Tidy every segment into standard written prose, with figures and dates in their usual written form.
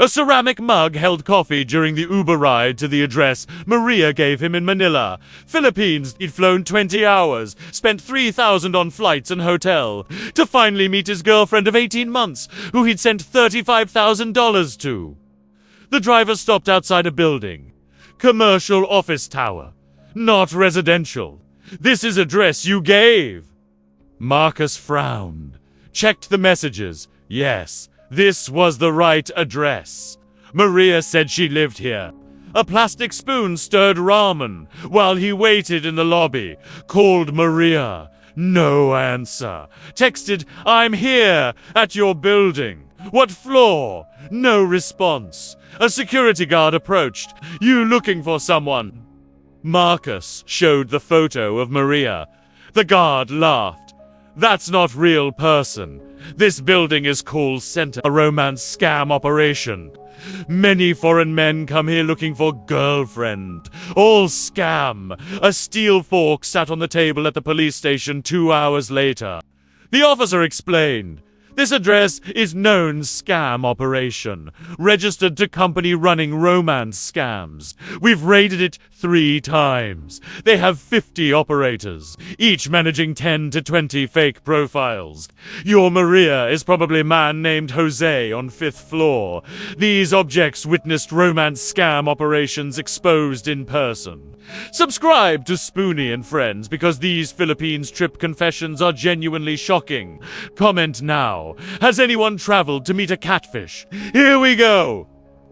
A ceramic mug held coffee during the Uber ride to the address Maria gave him in Manila, Philippines. He'd flown 20 hours, spent $3,000 on flights and hotel, to finally meet his girlfriend of 18 months, who he'd sent $35,000 to. The driver stopped outside a building. Commercial office tower. Not residential. This is address you gave. Marcus frowned, checked the messages. Yes, this was the right address. Maria said she lived here. A plastic spoon stirred ramen while he waited in the lobby. Called Maria. No answer. Texted, "I'm here at your building. What floor?" No response. A security guard approached. "You looking for someone?" Marcus showed the photo of Maria. The guard laughed. "That's not real person. This building is call center, a romance scam operation. Many foreign men come here looking for girlfriend. All scam." A steel fork sat on the table at the police station 2 hours later. The officer explained, "This address is known scam operation, registered to company running romance scams. We've raided it 3 times. They have 50 operators, each managing 10 to 20 fake profiles. Your Maria is probably a man named Jose on 5th floor. These objects witnessed romance scam operations exposed in person. Subscribe to Spoony and Friends because these Philippines trip confessions are genuinely shocking. Comment now. Has anyone traveled to meet a catfish? Here we go.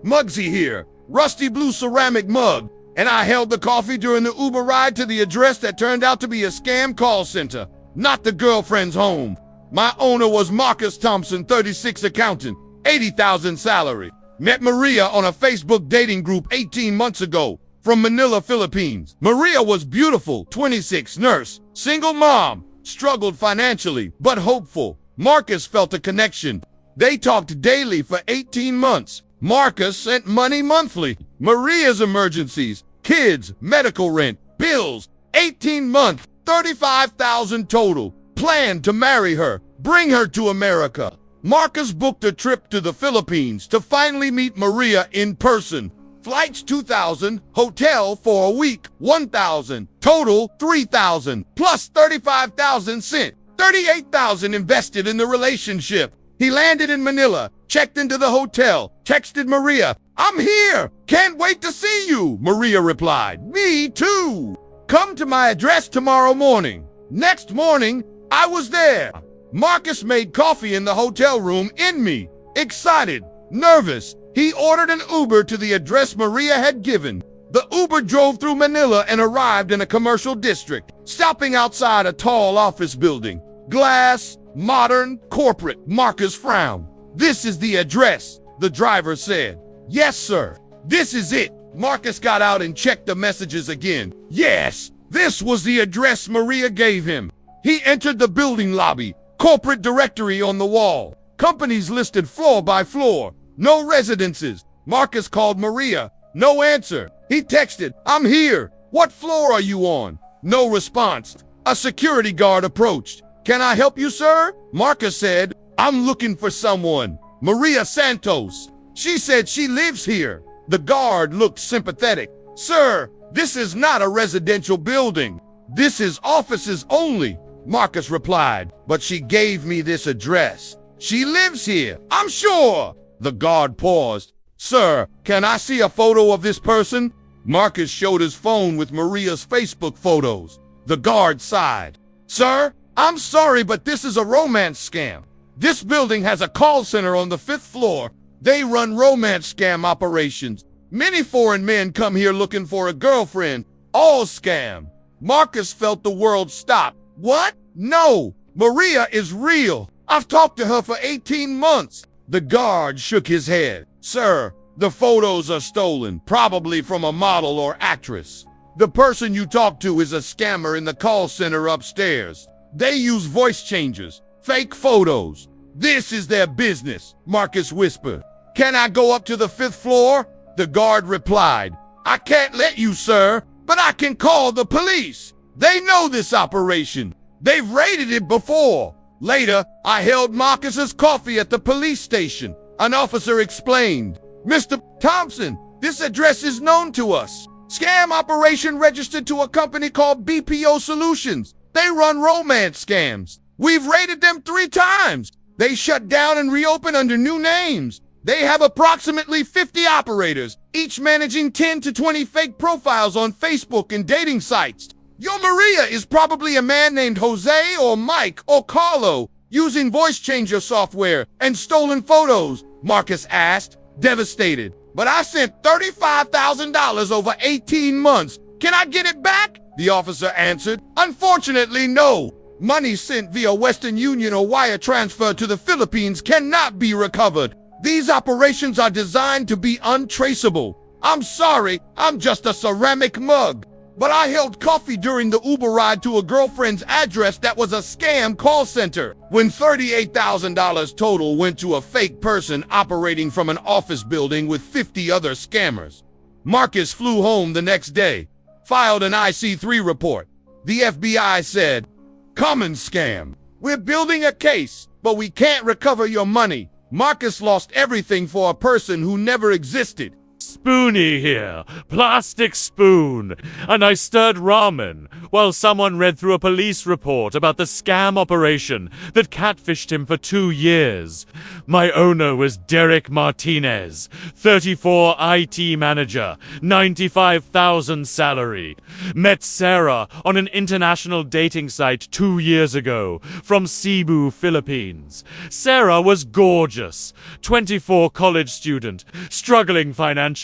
Muggsy here, rusty blue ceramic mug, and I held the coffee during the Uber ride to the address that turned out to be a scam call center, not the girlfriend's home. My owner was Marcus Thompson, 36 accountant, 80,000 salary. Met Maria on a Facebook dating group 18 months ago from Manila, Philippines. Maria was beautiful, 26, nurse, single mom, struggled financially, but hopeful. Marcus felt a connection. They talked daily for 18 months. Marcus sent money monthly. Maria's emergencies, kids, medical rent, bills, 18 months, 35,000 total. Planned to marry her, bring her to America. Marcus booked a trip to the Philippines to finally meet Maria in person. Flights 2,000, hotel for a week 1,000, total 3,000, plus 35,000 sent, 38,000 invested in the relationship. He landed in Manila, checked into the hotel, texted Maria, "I'm here, can't wait to see you." Maria replied, "Me too. Come to my address tomorrow morning." Next morning, I was there. Marcus made coffee in the hotel room in me. Excited, nervous, he ordered an Uber to the address Maria had given. The Uber drove through Manila and arrived in a commercial district, stopping outside a tall office building. Glass, modern, corporate. Marcus frowned. "This is the address," the driver said. "Yes, sir. This is it." Marcus got out and checked the messages again. Yes, this was the address Maria gave him. He entered the building lobby. Corporate directory on the wall. Companies listed floor by floor. No residences. Marcus called Maria. No answer. He texted, "I'm here. What floor are you on?" No response. A security guard approached. "Can I help you, sir?" Marcus said, "I'm looking for someone. Maria Santos. She said she lives here." The guard looked sympathetic. "Sir, this is not a residential building. This is offices only." Marcus replied, "But she gave me this address. She lives here, I'm sure." The guard paused. "Sir, can I see a photo of this person?" Marcus showed his phone with Maria's Facebook photos. The guard sighed. "Sir, I'm sorry, but this is a romance scam. This building has a call center on the 5th floor. They run romance scam operations. Many foreign men come here looking for a girlfriend. All scam." Marcus felt the world stop. "What? No, Maria is real. I've talked to her for 18 months. The guard shook his head. "Sir, the photos are stolen, probably from a model or actress. The person you talked to is a scammer in the call center upstairs. They use voice changers, fake photos. This is their business," Marcus whispered. "Can I go up to the 5th floor?" The guard replied, "I can't let you, sir, but I can call the police. They know this operation. They've raided it before." Later, I held Marcus's coffee at the police station. An officer explained, Mr. Thompson, this address is known to us. Scam operation registered to a company called BPO Solutions. They run romance scams. We've raided them 3 times. They shut down and reopen under new names. They have approximately 50 operators, each managing 10 to 20 fake profiles on Facebook and dating sites. Your Maria is probably a man named Jose or Mike or Carlo, using voice changer software and stolen photos, Marcus asked, devastated. But I sent $35,000 over 18 months. Can I get it back? The officer answered. Unfortunately, no. Money sent via Western Union or wire transfer to the Philippines cannot be recovered. These operations are designed to be untraceable. I'm sorry, I'm just a ceramic mug. But I held coffee during the Uber ride to a girlfriend's address that was a scam call center. When $38,000 total went to a fake person operating from an office building with 50 other scammers. Marcus flew home the next day, filed an IC3 report. The FBI said, "Common scam. We're building a case, but we can't recover your money." Marcus lost everything for a person who never existed. Spoony here, plastic spoon, and I stirred ramen while someone read through a police report about the scam operation that catfished him for 2 years. My owner was Derek Martinez, 34 IT manager, 95,000 salary. Met Sarah on an international dating site 2 years ago from Cebu, Philippines. Sarah was gorgeous, 24 college student, struggling financially.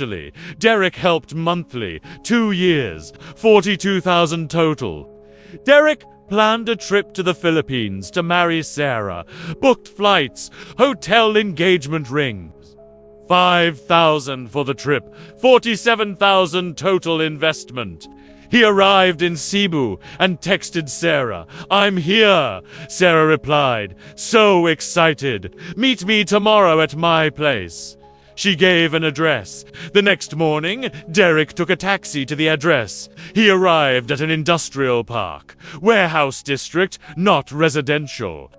Derek helped monthly, 2 years, 42,000 total. Derek planned a trip to the Philippines to marry Sarah, booked flights, hotel engagement rings. 5,000 for the trip, 47,000 total investment. He arrived in Cebu and texted Sarah, "I'm here." Sarah replied, "So excited. Meet me tomorrow at my place." She gave an address. The next morning, Derek took a taxi to the address. He arrived at an industrial park, warehouse district, not residential.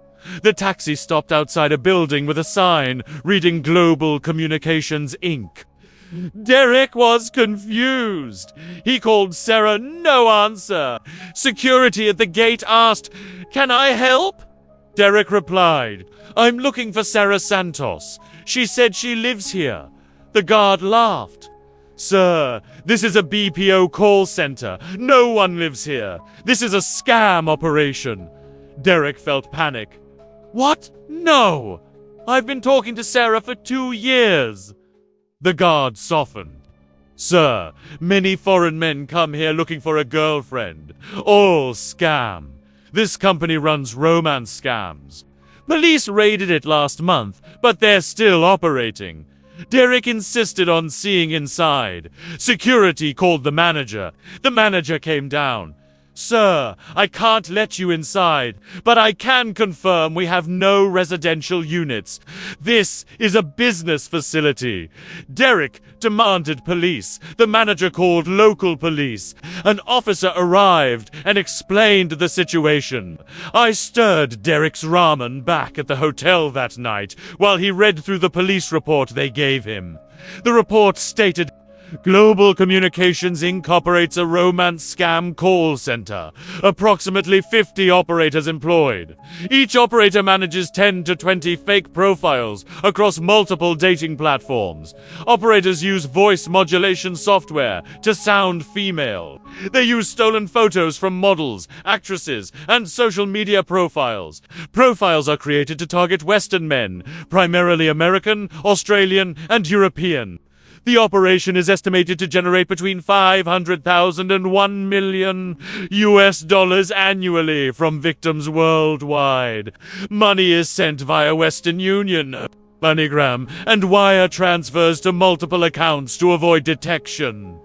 The taxi stopped outside a building with a sign reading Global Communications, Inc. Derek was confused. He called Sarah, no answer. Security at the gate asked, "Can I help?" Derek replied, "I'm looking for Sarah Santos. She said she lives here." The guard laughed. "Sir, this is a BPO call center. No one lives here. This is a scam operation." Derek felt panic. "What? No! I've been talking to Sarah for 2 years." The guard softened. "Sir, many foreign men come here looking for a girlfriend. All scam. This company runs romance scams. Police raided it last month, but they're still operating." Derek insisted on seeing inside. Security called the manager. The manager came down. "Sir, I can't let you inside, but I can confirm we have no residential units. This is a business facility." Derek demanded police. The manager called local police. An officer arrived and explained the situation. I stirred Derek's ramen back at the hotel that night while he read through the police report they gave him. The report stated, "Global Communications Inc. operates a romance scam call center. Approximately 50 operators employed. Each operator manages 10 to 20 fake profiles across multiple dating platforms. Operators use voice modulation software to sound female. They use stolen photos from models, actresses, and social media profiles. Profiles are created to target Western men, primarily American, Australian, and European. The operation is estimated to generate between $500,000 and $1 million annually from victims worldwide. Money is sent via Western Union, MoneyGram, and wire transfers to multiple accounts to avoid detection."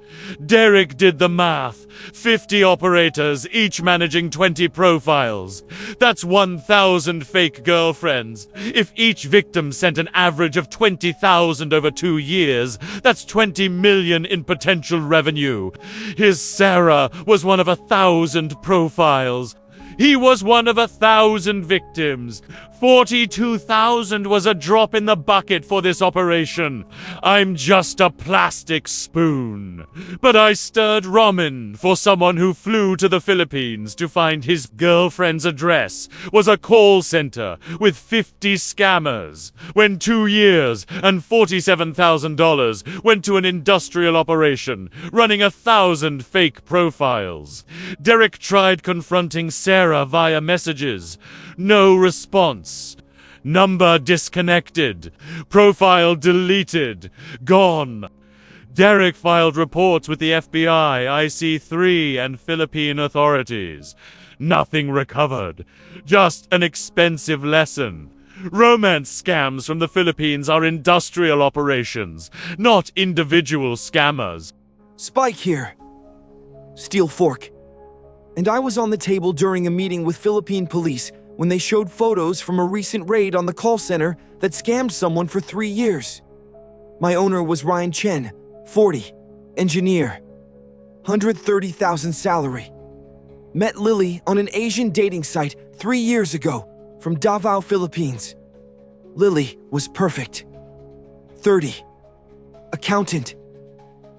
Derek did the math. 50 operators, each managing 20 profiles. That's 1,000 fake girlfriends. If each victim sent an average of 20,000 over 2 years, that's 20 million in potential revenue. His Sarah was one of 1,000 profiles. He was one of 1,000 victims. $42,000 was a drop in the bucket for this operation. I'm just a plastic spoon. But I stirred ramen for someone who flew to the Philippines to find his girlfriend's address was a call center with 50 scammers. When 2 years and $47,000 went to an industrial operation running 1,000 fake profiles. Derek tried confronting Sarah via messages. No response. Number disconnected. Profile deleted. Gone. Derek filed reports with the FBI, IC3, and Philippine authorities. Nothing recovered. Just an expensive lesson. Romance scams from the Philippines are industrial operations, not individual scammers. Spike here. Steel fork. And I was on the table during a meeting with Philippine police when they showed photos from a recent raid on the call center that scammed someone for 3 years. My owner was Ryan Chen, 40, engineer, 130,000 salary. Met Lily on an Asian dating site 3 years ago from Davao, Philippines. Lily was perfect. 30, accountant,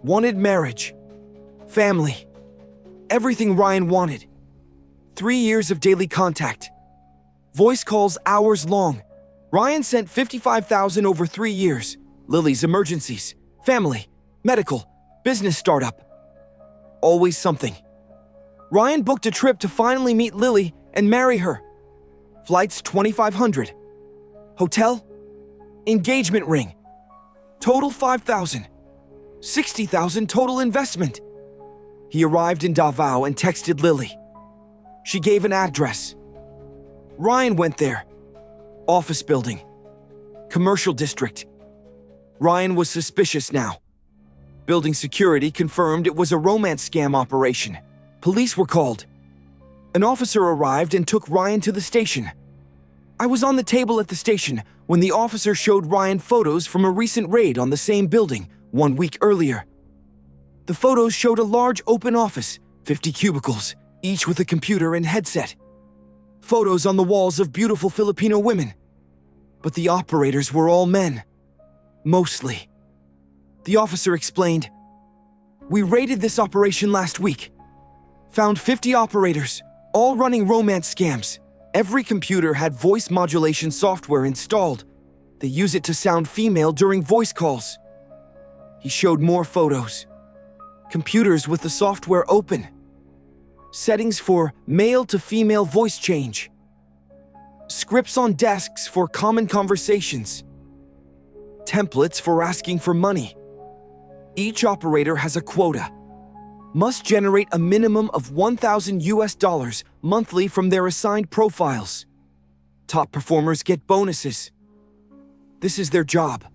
wanted marriage, family, everything Ryan wanted. 3 years of daily contact. Voice calls hours long. Ryan sent $55,000 over 3 years. Lily's emergencies, family, medical, business startup. Always something. Ryan booked a trip to finally meet Lily and marry her. Flights $2,500. Hotel? Engagement ring. Total $5,000. $60,000 total investment. He arrived in Davao and texted Lily. She gave an address. Ryan went there. Office building. Commercial district. Ryan was suspicious now. Building security confirmed it was a romance scam operation. Police were called. An officer arrived and took Ryan to the station. I was on the table at the station when the officer showed Ryan photos from a recent raid on the same building 1 week earlier. The photos showed a large open office, 50 cubicles, each with a computer and headset. Photos on the walls of beautiful Filipino women. But the operators were all men. Mostly. The officer explained, "We raided this operation last week. Found 50 operators, all running romance scams. Every computer had voice modulation software installed. They use it to sound female during voice calls." He showed more photos. Computers with the software open. Settings for male to female voice change. Scripts on desks for common conversations. Templates for asking for money. Each operator has a quota. Must generate a minimum of $1,000 monthly from their assigned profiles. Top performers get bonuses. This is their job.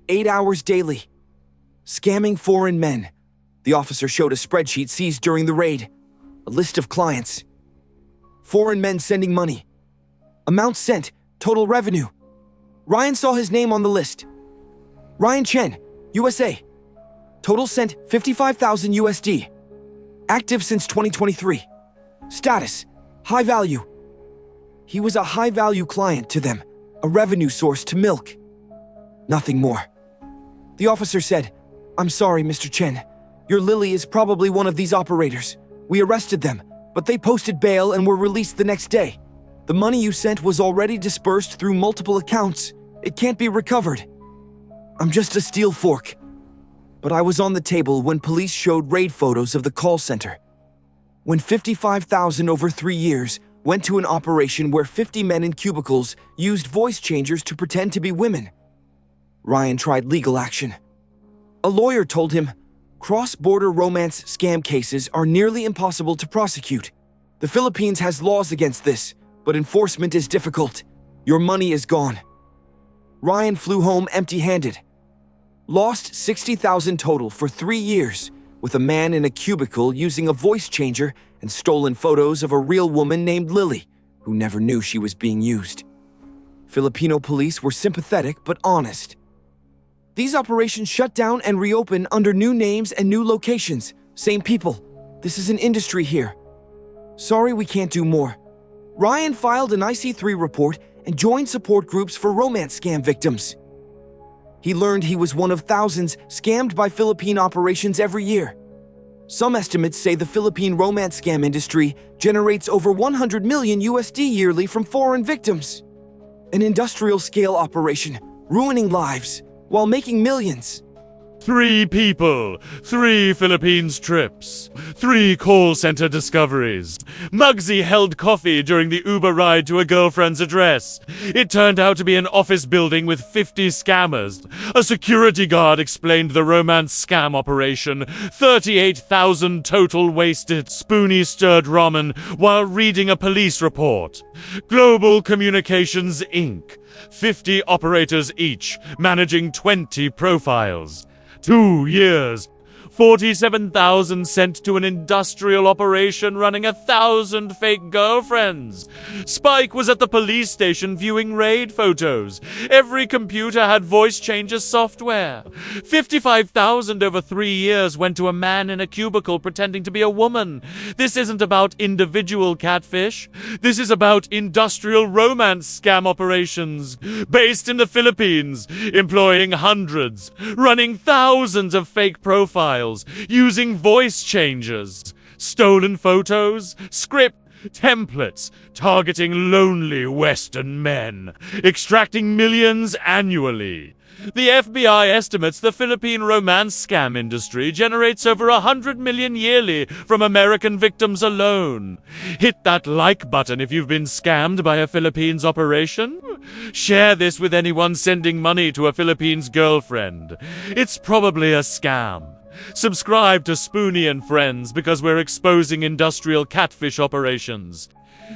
8 hours daily. Scamming foreign men. The officer showed a spreadsheet seized during the raid. A list of clients. Foreign men sending money. Amount sent, total revenue. Ryan saw his name on the list. Ryan Chen, USA. Total sent $55,000 USD. Active since 2023. Status, high value. He was a high value client to them, a revenue source to milk. Nothing more. The officer said, "I'm sorry, Mr. Chen. Your Lily is probably one of these operators. We arrested them, but they posted bail and were released the next day. The money you sent was already dispersed through multiple accounts. It can't be recovered. I'm just a steel fork." But I was on the table when police showed raid photos of the call center. When $55,000 over 3 years went to an operation where 50 men in cubicles used voice changers to pretend to be women. Ryan tried legal action. A lawyer told him, "Cross-border romance scam cases are nearly impossible to prosecute. The Philippines has laws against this, but enforcement is difficult. Your money is gone." Ryan flew home empty-handed. Lost $60,000 total for 3 years, with a man in a cubicle using a voice changer and stolen photos of a real woman named Lily, who never knew she was being used. Filipino police were sympathetic but honest. These operations shut down and reopen under new names and new locations. Same people. This is an industry here. Sorry we can't do more. Ryan filed an IC3 report and joined support groups for romance scam victims. He learned he was one of thousands scammed by Philippine operations every year. Some estimates say the Philippine romance scam industry generates over 100 million USD yearly from foreign victims. An industrial-scale operation, ruining lives while making millions. 3 people, 3 Philippines trips, 3 call center discoveries. Muggsy held coffee during the Uber ride to a girlfriend's address. It turned out to be an office building with 50 scammers. A security guard explained the romance scam operation. 38,000 total wasted. Spoony stirred ramen while reading a police report. Global Communications Inc. 50 operators each, managing 20 profiles. 2 years. 47,000 sent to an industrial operation running 1,000 fake girlfriends. Spike was at the police station viewing raid photos. Every computer had voice changer software. 55,000 over 3 years went to a man in a cubicle pretending to be a woman. This isn't about individual catfish. This is about industrial romance scam operations. Based in the Philippines, employing hundreds, running thousands of fake profiles, using voice changers, stolen photos, script, templates, targeting lonely Western men, extracting millions annually. The FBI estimates the Philippine romance scam industry generates over 100 million yearly from American victims alone. Hit that like button if you've been scammed by a Philippines operation. Share this with anyone sending money to a Philippines girlfriend. It's probably a scam. Subscribe to Spoony and Friends because we're exposing industrial catfish operations.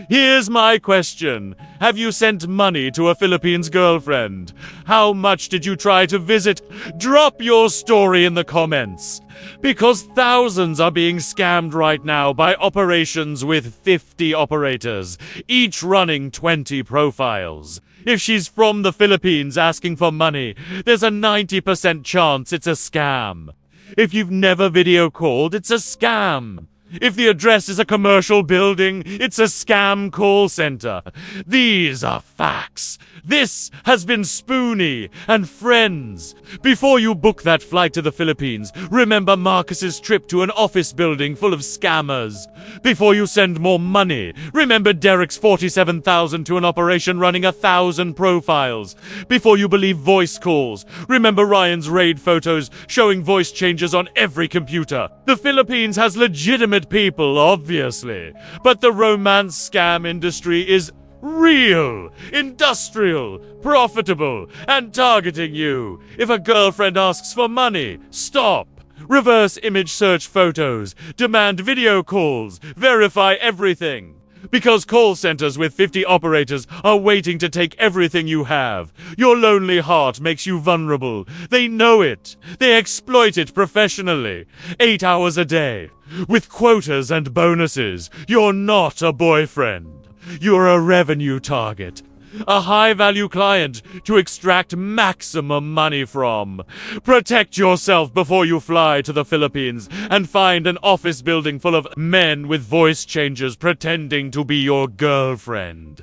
Here's my question. Have you sent money to a Philippines girlfriend? How much did you try to visit? Drop your story in the comments. Because thousands are being scammed right now by operations with 50 operators, each running 20 profiles. If she's from the Philippines asking for money, there's a 90% chance it's a scam. If you've never video called, it's a scam. If the address is a commercial building, it's a scam call center. These are facts. This has been Spoony and Friends. Before you book that flight to the Philippines, remember Marcus's trip to an office building full of scammers. Before you send more money, remember Derek's 47,000 to an operation running 1,000 profiles. Before you believe voice calls, remember Ryan's raid photos showing voice changes on every computer. The Philippines has legitimate people, obviously, but the romance scam industry is real, industrial, profitable, and targeting you. If a girlfriend asks for money, stop. Reverse image search photos, demand video calls, verify everything. Because call centers with 50 operators are waiting to take everything you have. Your lonely heart makes you vulnerable. They know it. They exploit it professionally. 8 hours a day. With quotas and bonuses. You're not a boyfriend. You're a revenue target. A high-value client to extract maximum money from. Protect yourself before you fly to the Philippines and find an office building full of men with voice changers pretending to be your girlfriend.